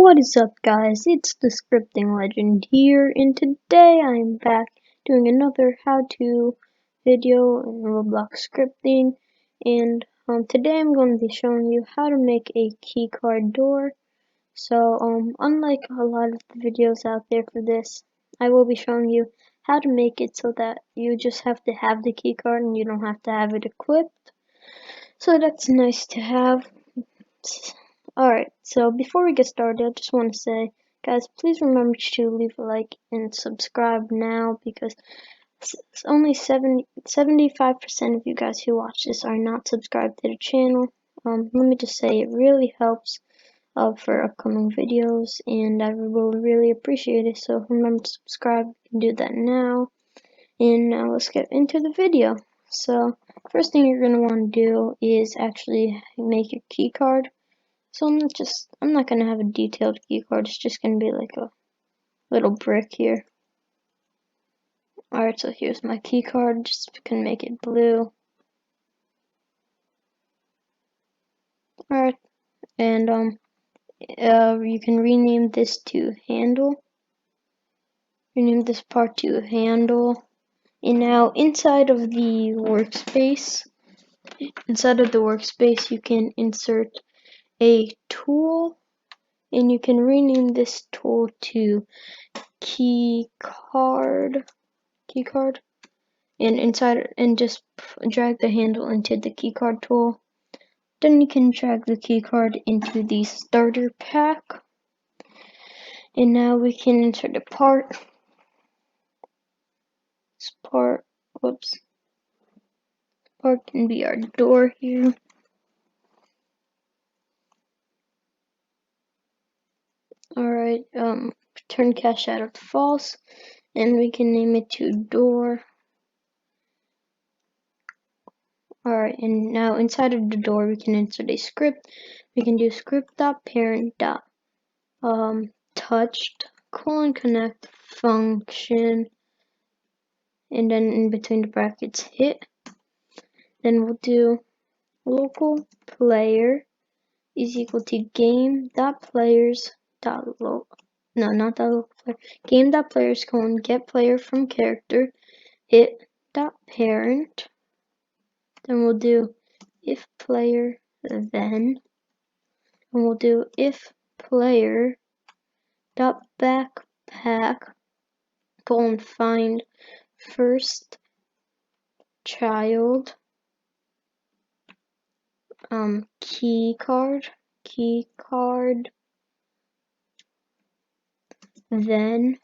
What is up, guys? It's the Scripting Legend here, and today I'm back doing another how-to video in Roblox scripting. And today I'm going to be showing you how to make a keycard door. So unlike a lot of the videos out there for this, I will be showing you how to make it so that you just have to have the keycard and you don't have to have it equipped. So that's nice to have. Alright, so before we get started, I just want to say, guys, please remember to leave a like and subscribe now, because it's only 75% of you guys who watch this are not subscribed to the channel. Let me just say, it really helps for upcoming videos, and I will really appreciate it. So remember to subscribe. You can do that now. And now let's get into the video. So first thing you're going to want to do is actually make your key card. So I'm not gonna have a detailed key card. It's just gonna be like a little brick here. Alright, so here's my key card. Just gonna make it blue. Alright, and you can rename this to handle. Rename this part to handle. And now inside of the workspace, you can insert a tool, and you can rename this tool to Keycard, and just drag the handle into the keycard tool. Then you can drag the keycard into the starter pack, and now we can insert a part. This part can be our door here. Alright, turn cache out of false, and we can name it to door. Alright, and now inside of the door we can insert a script. We can do script.parent.touched :connect function, and then in between the brackets hit. Then we'll do local player is equal to game.players game.players :get player from character hit.parent. Then we'll do if player then, and we'll do if player dot backpack :find first child keycard then,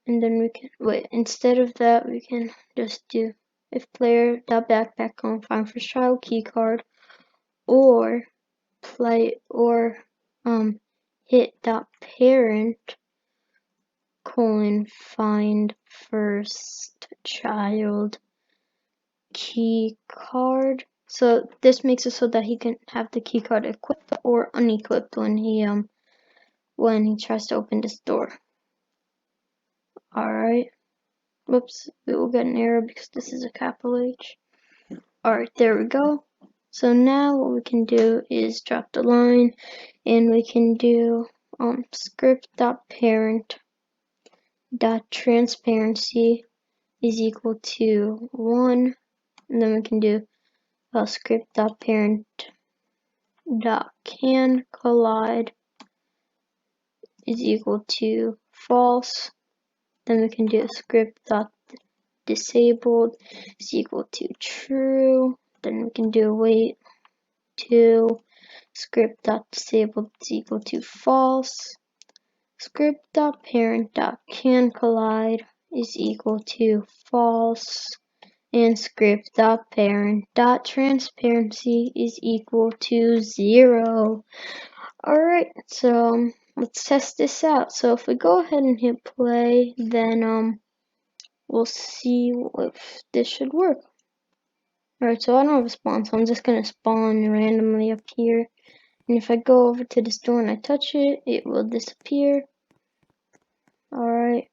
and then we can instead of that we can just do if player dot backpack :find first child keycard, or hit.parent :find first child keycard. So this makes it so that he can have the keycard equipped or unequipped when he tries to open this door. Alright. Whoops, we will get an error because this is a capital H. Alright, there we go. So now what we can do is drop the line, and we can do script.parent.transparency is equal to 1, and then we can do script.parent.canCollide is equal to false. Then we can do script.disabled is equal to true. Then we can do wait to script.disabled is equal to false. Script.parent.canCollide is equal to false. And script.parent.transparency is equal to 0. Alright, so let's test this out. So if we go ahead and hit play, then we'll see if this should work. Alright, so I don't have a spawn, so I'm just gonna spawn randomly up here. And if I go over to this door and I touch it, it will disappear. Alright.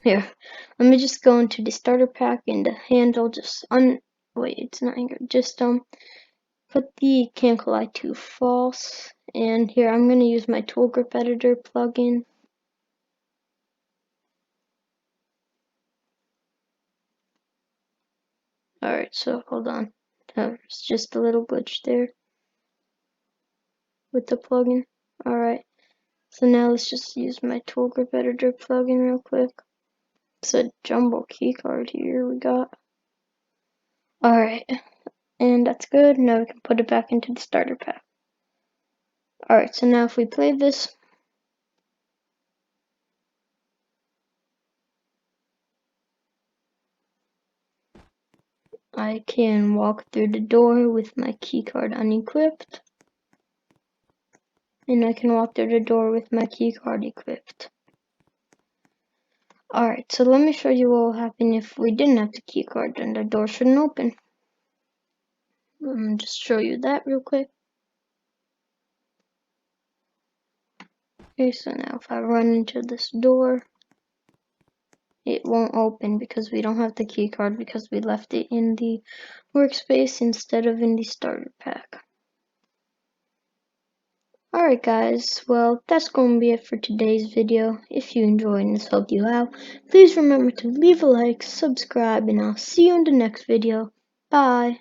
Here. Let me just go into the starter pack and the handle, just wait, it's not good. Just put the can collide to false, and here I'm gonna use my tool grip editor plugin. Alright, so hold on. There's just a little glitch there with the plugin. Alright, so now let's just use my tool grip editor plugin real quick. It's a jumbo keycard here we got. Alright, and that's good. Now we can put it back into the starter pack. Alright, so now if we play this, I can walk through the door with my keycard unequipped. And I can walk through the door with my keycard equipped. Alright, so let me show you what will happen if we didn't have the keycard, then the door shouldn't open. Just show you that real quick. Okay, so now if I run into this door, it won't open because we don't have the keycard because we left it in the workspace instead of in the starter pack. Alright guys, well that's going to be it for today's video. If you enjoyed and this helped you out, please remember to leave a like, subscribe, and I'll see you in the next video. Bye!